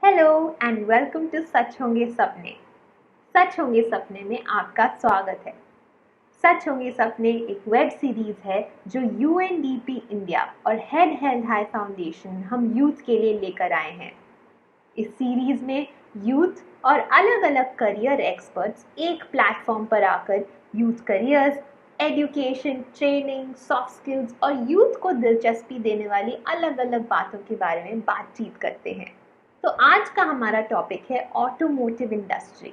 Hello and welcome to Sach Honge Sapne. सच होंगे सपने में आपका स्वागत है। सच होंगे सपने एक वेब सीरीज है जो यूएनडीपी इंडिया और हेड हेल्थ हाई फाउंडेशन हम यूथ के लिए लेकर आए हैं। इस सीरीज में यूथ और अलग अलग करियर एक्सपर्ट्स एक प्लेटफॉर्म पर आकर youth careers, education, training, soft skills और यूथ को दिलचस्पी देने वाली अलग अलग बातों के बारे में बातचीत करते हैं। तो आज का हमारा टॉपिक है ऑटोमोटिव इंडस्ट्री।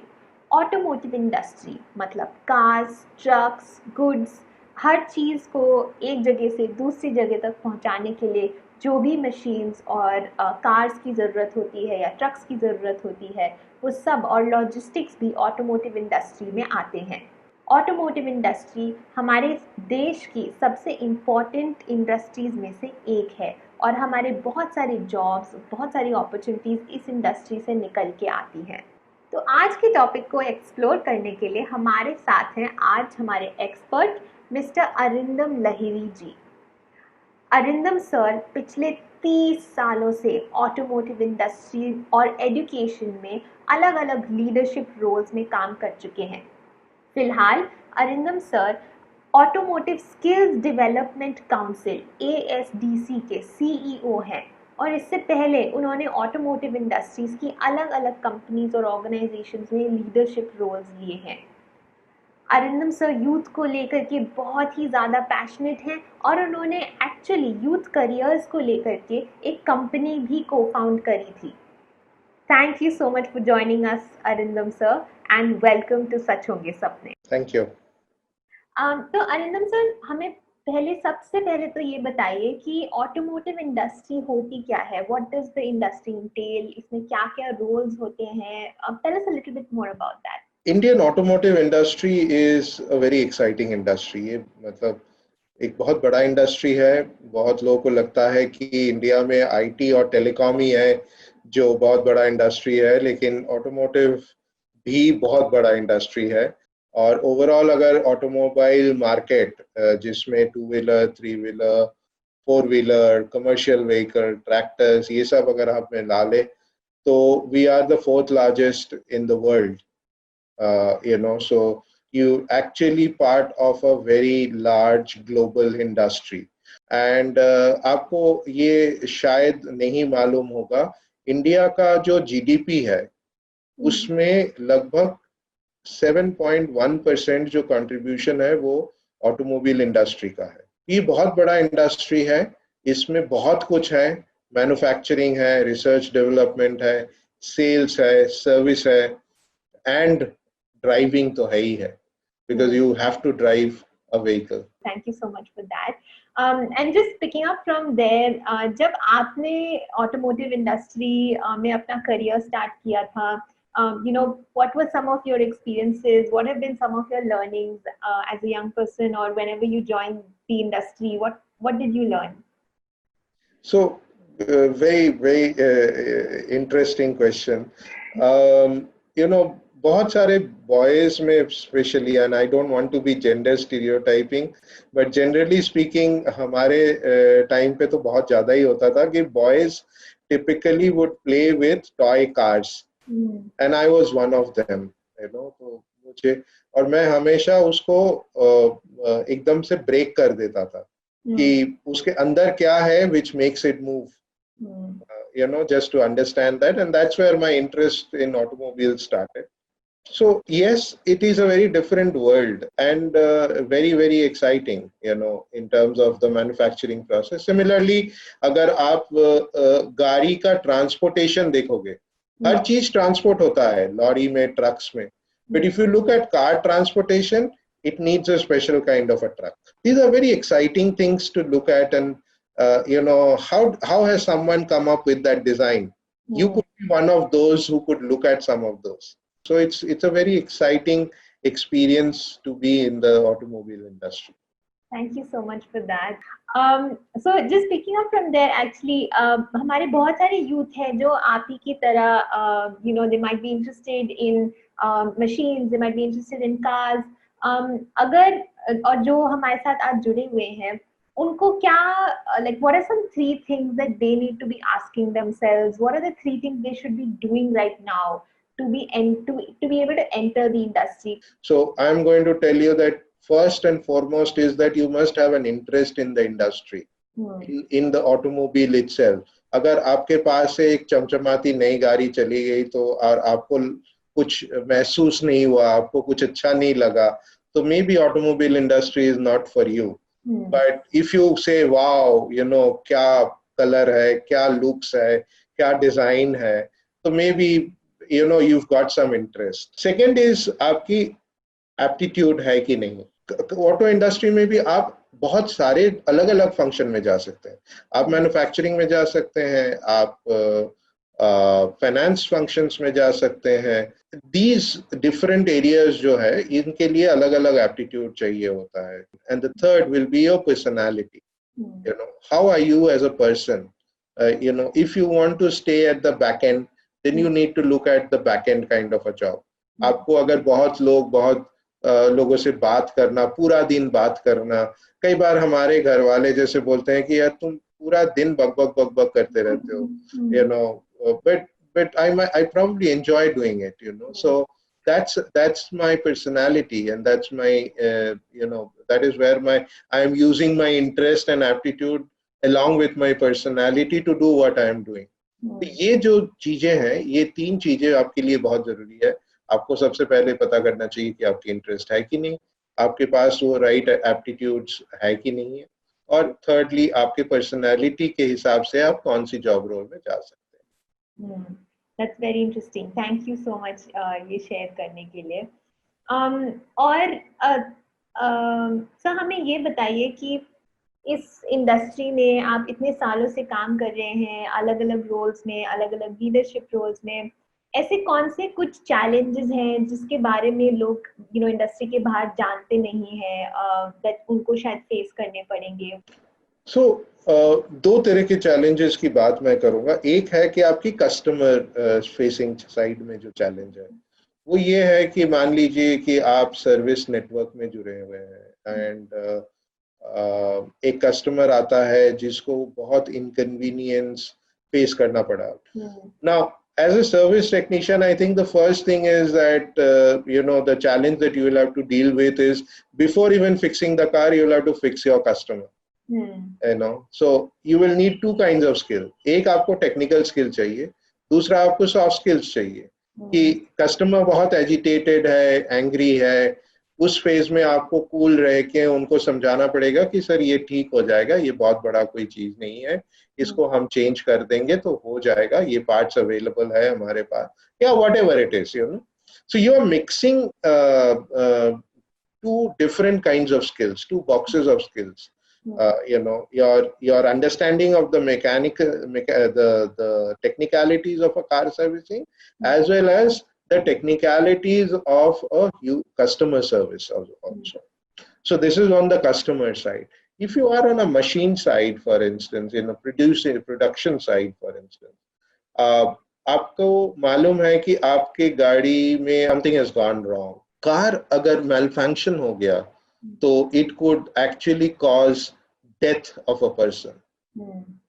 ऑटोमोटिव इंडस्ट्री मतलब कार्स, ट्रक्स, गुड्स, हर चीज़ को एक जगह से दूसरी जगह तक पहुंचाने के लिए जो भी मशीन्स और कार्स की ज़रूरत होती है या ट्रक्स की ज़रूरत होती है वो सब, और लॉजिस्टिक्स भी ऑटोमोटिव इंडस्ट्री में आते हैं। ऑटोमोटिव इंडस्ट्री हमारे देश की सबसे इम्पॉर्टेंट इंडस्ट्रीज़ में से एक है और हमारे बहुत सारे जॉब्स, बहुत सारी अपॉर्चुनिटीज़ इस इंडस्ट्री से निकल के आती हैं। तो आज के टॉपिक को एक्सप्लोर करने के लिए हमारे साथ हैं आज हमारे एक्सपर्ट मिस्टर अरिंदम लहिरी जी। अरिंदम सर पिछले 30 सालों से ऑटोमोटिव इंडस्ट्री और एजुकेशन में अलग अलग लीडरशिप रोल्स में काम कर चुके हैं। फिलहाल Arindam sir automotive skills development council ASDC के CEO हैं और इससे पहले उन्होंने ऑटोमोटिव इंडस्ट्रीज की अलग अलग कंपनीज और ऑर्गेनाइजेशंस में लीडरशिप रोल्स लिए हैं। अरिंदम सर यूथ को लेकर के बहुत ही ज़्यादा पैशनेट हैं और उन्होंने एक्चुअली यूथ करियर्स को लेकर के एक कंपनी भी को फाउंड करी थी। Thank you so much for joining us Arindam sir and welcome to Sach Honge Sapne. Thank you. तो अरिंदम सर, हमें सबसे पहले तो ये बताइए कि ऑटोमोटिव इंडस्ट्री होती क्या है? What does the industry entail? इसमें क्या क्या रोल्स होते हैं? Tell us a little bit more about that. Indian automotive industry is a very exciting industry. ये मतलब एक बहुत बड़ा इंडस्ट्री है। बहुत लोगों को लगता है कि इंडिया में आईटी और टेलीकॉम ही है जो बहुत बड़ा इंडस्ट्री है, लेकिन ऑटोमोटिव भी बहुत बड़ा इंडस्ट्री है। और ओवरऑल अगर ऑटोमोबाइल मार्केट जिसमें two wheeler, three wheeler, four wheeler, commercial vehicle, tractors, ये सब अगर आप में ला ले तो we are the fourth largest in the world. So you actually part of a very large global industry. And आपको ये शायद नहीं मालूम होगा, इंडिया का जो जीडीपी है उसमें लगभग 7.1% जो कंट्रीब्यूशन है वो ऑटोमोबाइल इंडस्ट्री का है। ये बहुत बड़ा इंडस्ट्री है, इसमें बहुत कुछ है। मैन्युफैक्चरिंग है, रिसर्च डेवलपमेंट है, सेल्स है, सर्विस है, एंड ड्राइविंग तो है ही है, because you have to drive a vehicle. Thank you so much for that. And just picking up from there, जब आपने ऑटोमोटिव इंडस्ट्री में अपना करियर स्टार्ट किया था, what were some of your experiences? What have been some of your learnings as a young person, or whenever you joined the industry? What did you learn? So, very interesting question. बहुत सारे boys में specially, and I don't want to be gender stereotyping, but generally speaking हमारे time पे तो बहुत ज्यादा ही होता था कि boys typically would play with toy cars, and I was one of them. तो मुझे, और मैं हमेशा उसको एकदम से ब्रेक कर देता था कि उसके अंदर क्या है which makes it move, just to understand that, and that's where my interest in automobiles started. So yes, it is a very different world and very very exciting, in terms of the manufacturing process. Similarly, अगर आप गाड़ी का transportation देखोगे, हर चीज transport होता है lorry में, trucks में, but if you look at car transportation, it needs a special kind of a truck. These are very exciting things to look at, and how has someone come up with that design? You could be one of those who could look at some of those. So it's a very exciting experience to be in the automobile industry. Thank you so much for that. So just picking up from there, actually, हमारे बहुत सारे youth हैं जो आप ही की तरह, they might be interested in machines, they might be interested in cars. अगर और जो हमारे साथ आज जुड़े हुए हैं, उनको क्या, like what are some three things that they need to be asking themselves? What are the three things they should be doing right now to be to be able to enter the industry? So I'm going to tell you that first and foremost is that you must have an interest in the industry, in the automobile itself. अगर आपके पास से एक चमचमाती नई गाड़ी चली गई तो और आपको कुछ महसूस नहीं हुआ, आपको कुछ अच्छा नहीं लगा, तो maybe automobile industry is not for you. But if you say wow, you know, क्या कलर है, क्या लुक्स है, क्या डिजाइन है, तो maybe you know you've got some interest. Second is आपकी एप्टीट्यूड है कि नहीं. ऑटो इंडस्ट्री में भी आप बहुत सारे अलग अलग फंक्शन में जा सकते हैं. आप मैन्युफैक्चरिंग में जा सकते हैं, आप फाइनेंस फंक्शंस में जा सकते हैं. दीज डिफरेंट एरियाज जो है इनके लिए अलग अलग एप्टीट्यूड चाहिए होता है. And the third will be your personality. You know, how are you as a person? You know, if you want to stay at the back end, then you need to look at the back end kind of a job. आपको अगर बहुत लोगों से बात करना, पूरा दिन बात करना, कई बार हमारे घर वाले जैसे बोलते हैं कि यार तुम पूरा दिन बक बक बक बक करते रहते हो, you know, but I probably enjoy doing it, you know. So that's my personality, and that's my you know, that is where I am using my interest and aptitude along with my personality to do what I am doing. तो ये जो चीजें हैं, ये तीन चीजें आपके लिए बहुत जरूरी है. आपको सबसे पहले पता करना चाहिए कि आपकी इंटरेस्ट है कि नहीं, आपके पास वो राइट एप्टीट्यूड्स है कि नहीं है, और थर्डली आपके पर्सनालिटी के हिसाब से आप कौन सी जॉब रोल में जा सकते हैं. That's very interesting. Thank you so much ये शेयर करने के लिए. और सर हमें ये बताइए कि इस इंडस्ट्री में आप इतने सालों से काम कर रहे हैं, अलग अलग रोल्स में, अलग अलग लीडरशिप रोल्स में, ऐसे कौन से कुछ चैलेंजेस हैं जिसके बारे में लोग इंडस्ट्री के बाहर जानते नहीं हैं, दैट उनको शायद फेस करने पड़ेंगे? सो दो तरह के चैलेंजेस की बात मैं करूंगा. एक है कि आपकी कस्टमर फेसिंग साइड में जो चैलेंज है वो ये है कि मान लीजिए कि आप सर्विस नेटवर्क में जुड़े हुए हैं एंड एक कस्टमर आता है जिसको बहुत इनकन्वीनियंस फेस करना पड़ा. Now as a service technician, I think the first thing is that you know, the challenge that you will have to deal with is before even fixing the car, you will have to fix your customer. You know, so you will need two kinds of skill. एक आपको technical skill चाहिए, दूसरा आपको soft skills चाहिए. कि customer बहुत agitated है, angry है, उस फेज में आपको कूल रह के उनको समझाना पड़ेगा कि सर ये ठीक हो जाएगा, ये बहुत बड़ा कोई चीज नहीं है, इसको हम चेंज कर देंगे तो हो जाएगा, ये पार्ट्स अवेलेबल है हमारे पास, या whatever it is, you know. So you are mixing two different kinds of skills, two boxes of skills. You know, your understanding of the the technicalities of a car servicing, as well as the technicalities of a customer service also. So this is on the customer side. If you are on a machine side, for instance, in a production side, for instance, आपको मालूम है कि आपके गाड़ी में something has gone wrong. Car अगर malfunction हो गया तो it could actually cause death of a person.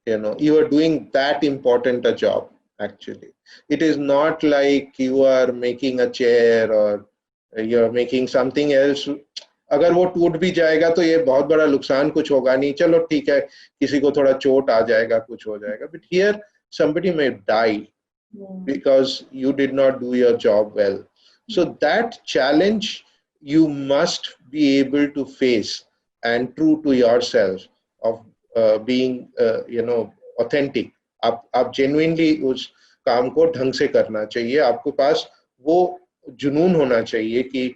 You know, you are doing that important a job. Actually, it is not like you are making a chair or you are making something else. अगर वो टूट भी जाएगा तो ये बहुत बड़ा नुकसान कुछ होगा नहीं, चलो ठीक है, किसी को थोड़ा चोट आ जाएगा, कुछ हो जाएगा. But here somebody may die because you did not do your job well. So that challenge you must be able to face and true to yourself of being you know, authentic. आप genuinely उस काम को ढंग से करना चाहिए. आपके पास वो जुनून होना चाहिए कि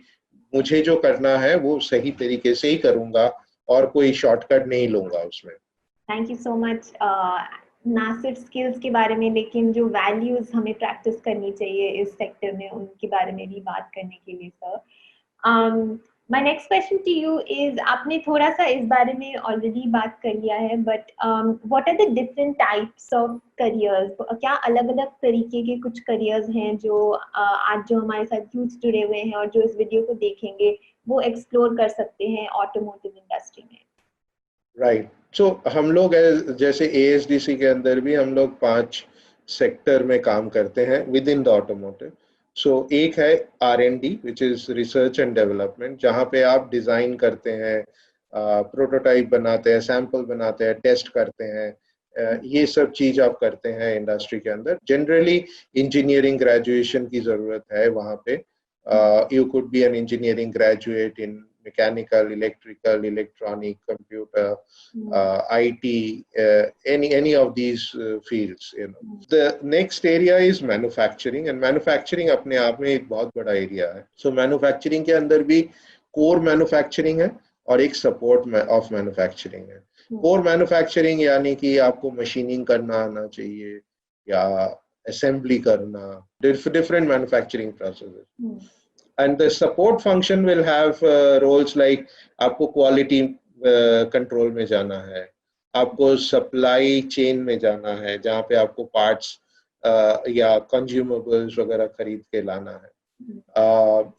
मुझे जो करना है वो सही तरीके से ही करूंगा और कोई शॉर्टकट नहीं लूंगा उसमें. Thank you so much. ना सिर्फ स्किल्स के बारे में, लेकिन जो वैल्यूज हमें प्रैक्टिस करनी चाहिए इस सेक्टर में, उनके बारे में भी बात करने के लिए sir. My next question to you is, आपने थोड़ा सा इस बारे में ऑलरेडी बात कर लिया है, but what are the different types of careers? क्या अलग अलग तरीके के कुछ करियर्स हैं जो आज जो हमारे साथ यूथ जुड़े हुए हैं और जो इस वीडियो को देखेंगे वो एक्सप्लोर कर सकते हैं ऑटोमोटिव इंडस्ट्री में? राइट। सो हम लोग जैसे एएसडीसी के अंदर भी हम लोग 5 सेक्टर में काम करते हैं विद इन द ऑटोमोटिव। सो एक है R&D which is research and development, जहाँ पे आप डिजाइन करते हैं, प्रोटोटाइप बनाते हैं, सैंपल बनाते हैं, टेस्ट करते हैं, ये सब चीज आप करते हैं इंडस्ट्री के अंदर। जनरली इंजीनियरिंग ग्रेजुएशन की जरूरत है वहाँ पे। You could be an engineering graduate in mechanical, electrical, electronic, computer, IT, any of these fields. You know, the next area is manufacturing, and manufacturing अपने आप में एक बहुत बड़ा एरिया है. So manufacturing के अंदर भी core manufacturing है और एक support of manufacturing है. Core manufacturing यानी कि आपको मशीनिंग करना आना चाहिए या assembly करना, different manufacturing processes. And the support function will have roles like आपको quality control में जाना है, आपको supply chain में जाना है जहाँ पे आपको parts या consumables वगैरह खरीद के लाना है,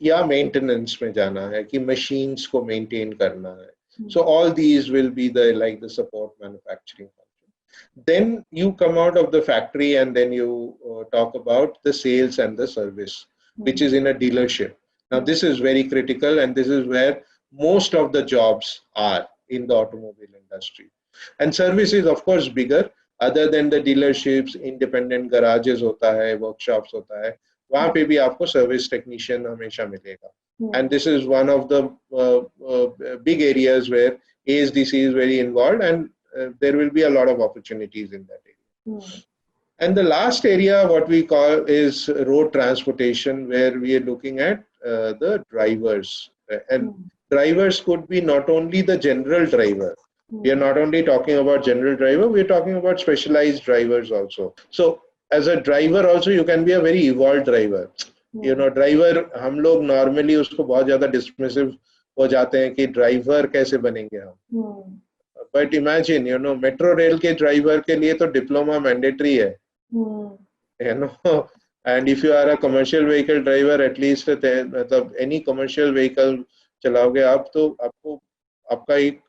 या maintenance में जाना है कि machines को maintain करना है. So all these will be the support manufacturing function. Then you come out of the factory and then you talk about the sales and the service, which is in a dealership. Now this is very critical, and this is where most of the jobs are in the automobile industry. And service is of course bigger. Other than the dealerships, independent garages होता है, workshops होता है, वहाँ पे भी आपको service technician हमेशा मिलेगा. And this is one of the big areas where ASDC is very involved, and there will be a lot of opportunities in that area. And the last area, what we call is road transportation, where we are looking at the drivers. And drivers could be not only the general driver. We are not only talking about general driver, we are talking about specialized drivers also. So as a driver also, you can be a very evolved driver. You know, driver, हम लोग normally उसको बहुत ज़्यादा dismissive हो जाते हैं कि driver कैसे बनेंगे हम. But imagine, you know, metro rail के driver के लिए तो diploma mandatory है. You know, and if you are a commercial vehicle driver, at least मतलब any commercial vehicle चलाओगे आप तो आपको आपका एक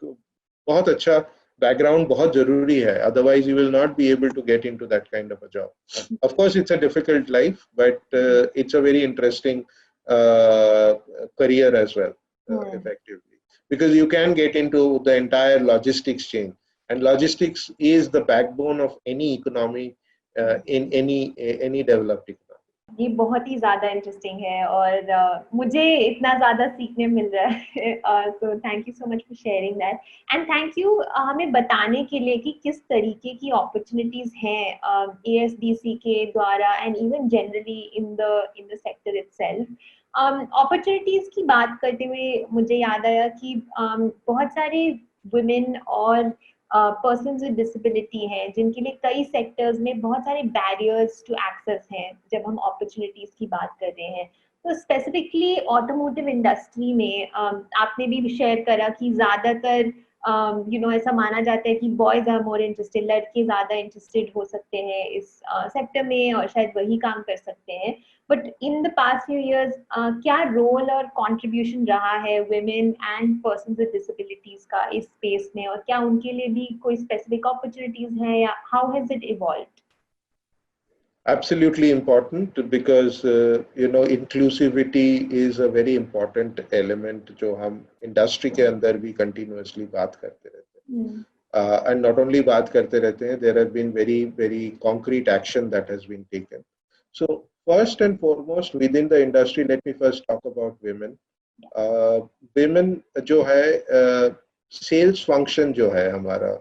बहुत अच्छा background बहुत जरूरी है. Otherwise you will not be able to get into that kind of a job. Of course it's a difficult life, but it's a very interesting career as well, effectively, because you can get into the entire logistics chain, and logistics is the backbone of any economy, in any developed economy. ये बहुत ही ज़्यादा interesting है और मुझे इतना ज़्यादा सीखने मिल रहा है, तो thank you so much for sharing that, and thank you हमें बताने के लिए कि किस तरीके की अपॉर्चुनिटीज़ हैं एएसडीसी के द्वारा and even generally in the sector itself. Opportunities की बात करते हुए मुझे याद आया कि बहुत सारे वुमेन और पर्सन्स विद डिसेबिलिटी हैं जिनके लिए कई सेक्टर्स में बहुत सारे बैरियर्स टू एक्सेस हैं जब हम अपॉर्चुनिटीज की बात कर रहे हैं. तो स्पेसिफिकली ऑटोमोटिव इंडस्ट्री में आपने भी शेयर करा कि ज़्यादातर ऐसा माना जाता है कि बॉयज आर मोर इंटरेस्टेड, लड़के ज़्यादा इंटरेस्टेड हो सकते हैं इस सेक्टर में और शायद वही काम कर सकते हैं. But in the past few years क्या रोल और कंट्रीब्यूशन रहा है women and person with disabilities का इस स्पेस में, और क्या उनके लिए भी कोई स्पेसिफिक अपॉर्चुनिटीज हैं या how has it evolved? Absolutely important, because inclusivity is a very important element जो हम industry के अंदर भी continuously बात करते रहते हैं. And not only बात करते रहते हैं, there have been very very concrete action that has been taken. So first and foremost within the industry, let me first talk about women. Women जो है sales function जो है हमारा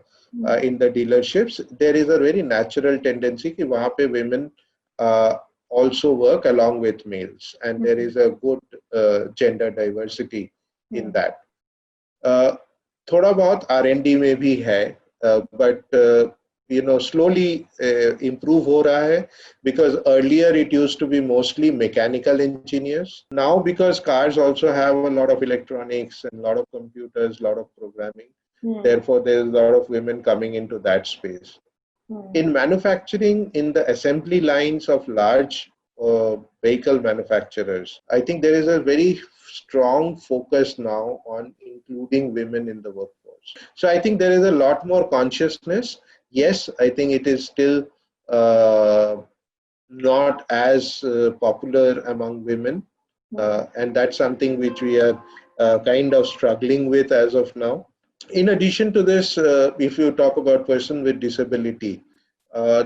in the dealerships, there is a very natural tendency कि वहाँ पे women also work along with males, and there is a good gender diversity in that. थोड़ा बहुत R&D में भी है, but slowly improve हो रहा है, because earlier it used to be mostly mechanical engineers. Now because cars also have a lot of electronics and a lot of computers, a lot of programming, therefore there is a lot of women coming into that space. In manufacturing, in the assembly lines of large vehicle manufacturers, I think there is a very strong focus now on including women in the workforce. So I think there is a lot more consciousness. Yes, I think it is still uh, not as popular among women, and that's something which we are kind of struggling with as of now. In addition to this, if you talk about person with disability,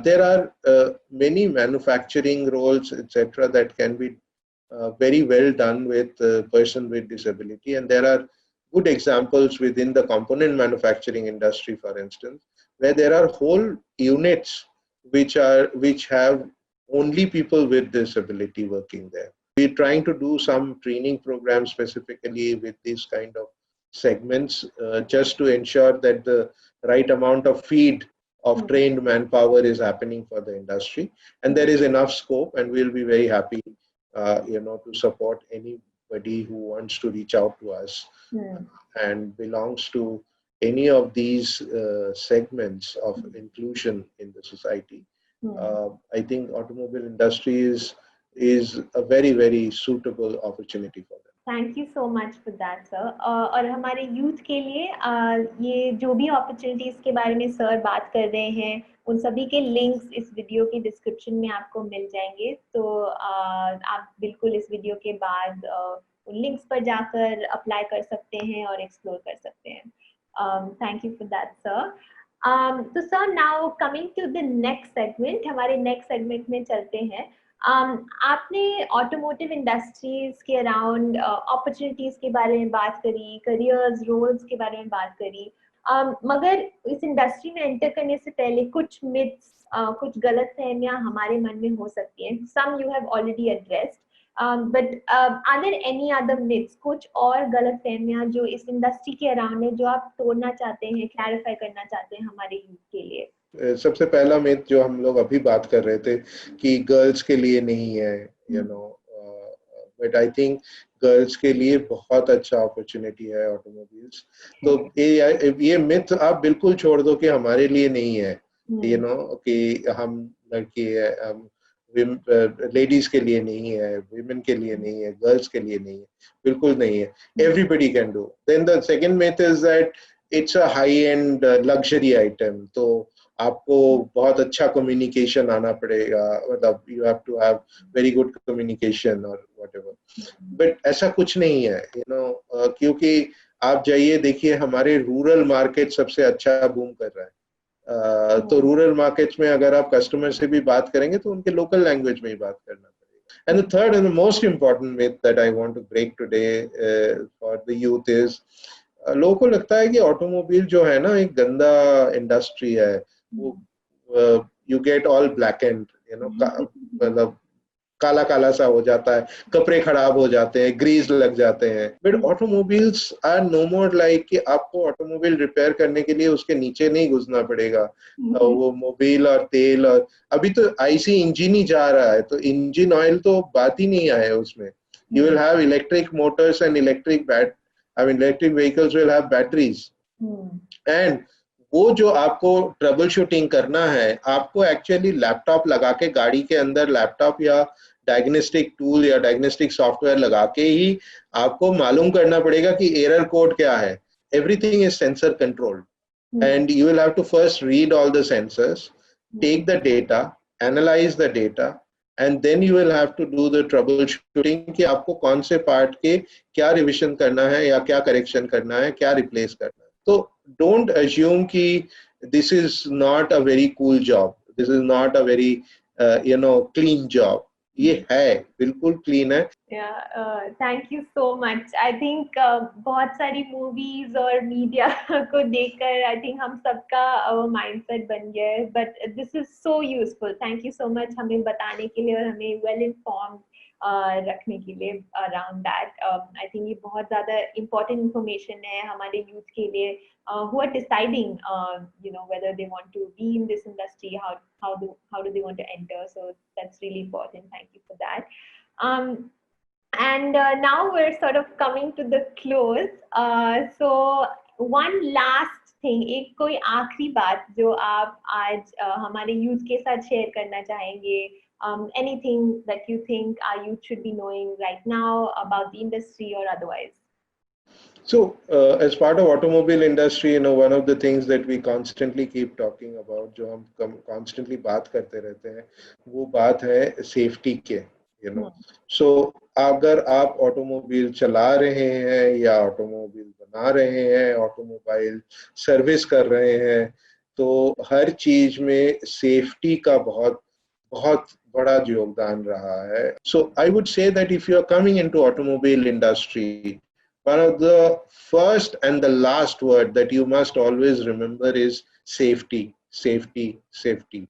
there are many manufacturing roles, etc., that can be very well done with person with disability, and there are good examples within the component manufacturing industry, for instance, where there are whole units which have only people with disability working there. We're trying to do some training programs specifically with these kind of segments, just to ensure that the right amount of feed of trained manpower is happening for the industry, and there is enough scope, and we'll be very happy to support anybody who wants to reach out to us and belongs to any of these segments of inclusion in the society. I think automobile industry is a very, very suitable opportunity for them. Thank you so much for that sir. और हमारे youth के लिए ये जो भी opportunities के बारे में सर बात कर रहे हैं, उन सभी के लिंक्स इस वीडियो के डिस्क्रिप्शन में आपको मिल जाएंगे। तो आप बिल्कुल इस वीडियो के बाद उन लिंक्स पर जाकर अप्लाई कर सकते हैं और एक्सप्लोर कर सकते हैं। Thank you for that sir. तो sir, now coming to the next segment, हमारे नेक्स्ट सेगमेंट में चलते हैं। आपने ऑटोमोटिव इंडस्ट्रीज के अराउंड अपॉर्चुनिटीज के बारे में बात करी, करियर्स, रोल्स के बारे में बात करी, मगर इस इंडस्ट्री में एंटर करने से पहले कुछ मिथ्स, कुछ गलतफहमियां हमारे मन में हो सकती हैं। Some you have already addressed, but are there any other myths, कुछ और गलतफहमियां जो इस इंडस्ट्री के अराउंड है, जो आप तोड़ना चाहते हैं, क्लैरिफाई करना चाहते हैं हमारे यूथ के लिए? सबसे पहला मिथ जो हम लोग अभी बात कर रहे थे कि गर्ल्स के लिए नहीं है, बट आई थिंक गर्ल्स के लिए बहुत अच्छा अपॉर्चुनिटी है ऑटोमोबाइल्स। तो ये मिथ आप बिल्कुल छोड़ दो कि हमारे लिए नहीं है, कि हम लड़की है, हम लेडीज के लिए नहीं है, विमेन के लिए नहीं है, गर्ल्स के लिए नहीं है, बिल्कुल नहीं है। Everybody can do. Then the second myth is that it's a high end luxury item, तो आपको बहुत अच्छा कम्युनिकेशन आना पड़ेगा, मतलब you have to have very good communication और व्हाटएवर, बट ऐसा कुछ नहीं है, क्योंकि आप जाइए देखिए हमारे रूरल मार्केट सबसे अच्छा बूम कर रहा है। तो रूरल मार्केट्स में अगर आप कस्टमर से भी बात करेंगे तो उनके लोकल लैंग्वेज में ही बात करना पड़ेगा। And the third and the most important myth that I want to break today for the youth is, लोगों को लगता है कि ऑटोमोबाइल जो है ना एक गंदा इंडस्ट्री है, वो you get all black and, मतलब काला काला सा हो जाता है, कपड़े खराब हो जाते हैं, ग्रीस लग जाते हैं। But automobiles are no more like कि आपको ऑटोमोबाइल रिपेयर करने के लिए उसके नीचे नहीं घुसना पड़ेगा, वो मोबिल और तेल, और अभी तो आईसी इंजन ही जा रहा है, तो इंजन ऑयल तो बात ही नहीं आए उसमें। You will have electric Motors and electric vehicles will have batteries, and वो जो आपको ट्रबल शूटिंग करना है, आपको एक्चुअली लैपटॉप लगा के गाड़ी के अंदर लैपटॉप या डायग्नोस्टिक टूल या डायग्नोस्टिक सॉफ्टवेयर लगा के ही आपको मालूम करना पड़ेगा कि एरर कोड क्या है। Everything is sensor controlled and you will have to first read all the sensors, take the data, analyse the data, and then you will have to do the troubleshooting कि आपको कौन से part के क्या revision करना है या क्या करेक्शन करना है, क्या रिप्लेस करना है। तो don't assume कि this is not a very cool job, this is not a very clean job. ये है, बिल्कुल क्लीन है। Thank you so much. I think बहुत सारी मूवीज और मीडिया को देखकर आई थिंक हम सबका माइंडसेट बन गया है, but this is so useful. Thank you so much हमें बताने के लिए और हमें वेल इन्फॉर्म्ड रखने के लिए अराउंड दैट। आई थिंक ये बहुत ज्यादा इम्पोर्टेंट इंफॉर्मेशन है हमारे यूथ के लिए who are deciding whether they want to be in this industry, how do they want to enter. So that's really important. Thank you for that. And now we're sort of coming to the close. So one last thing, एक कोई आखिरी बात जो आप आज हमारे youth के साथ शेयर करना चाहेंगे, anything that you think our youth should be knowing right now about the industry or otherwise? So, as part of automobile industry, one of the things that we constantly keep talking about, जो हम constantly बात करते रहते हैं, वो बात है safety के, So, अगर आप ऑटोमोबाइल चला रहे हैं या ऑटोमोबाइल बना रहे हैं, ऑटोमोबाइल सर्विस कर रहे हैं, तो हर चीज में सेफ्टी का बहुत बहुत बड़ा योगदान रहा है. So, I would say that if you are coming into automobile industry, one of the first and the last word that you must always remember is safety, safety, safety.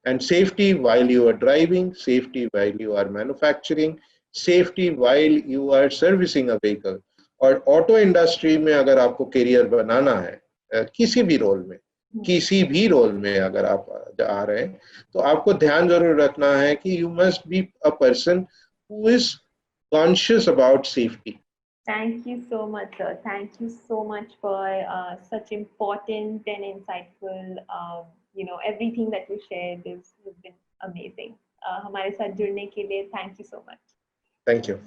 And safety while you are driving, safety while you are manufacturing, safety while you are servicing a vehicle. और auto industry में अगर आपको career बनाना है किसी भी role में अगर आप आ रहे हैं तो आपको ध्यान जरूर रखना है कि you must be a person who is conscious about safety. Thank you so much, sir. Thank you so much for such important and insightful, everything that you shared has been amazing. हमारे साथ जुड़ने के लिए thank you so much. Thank you.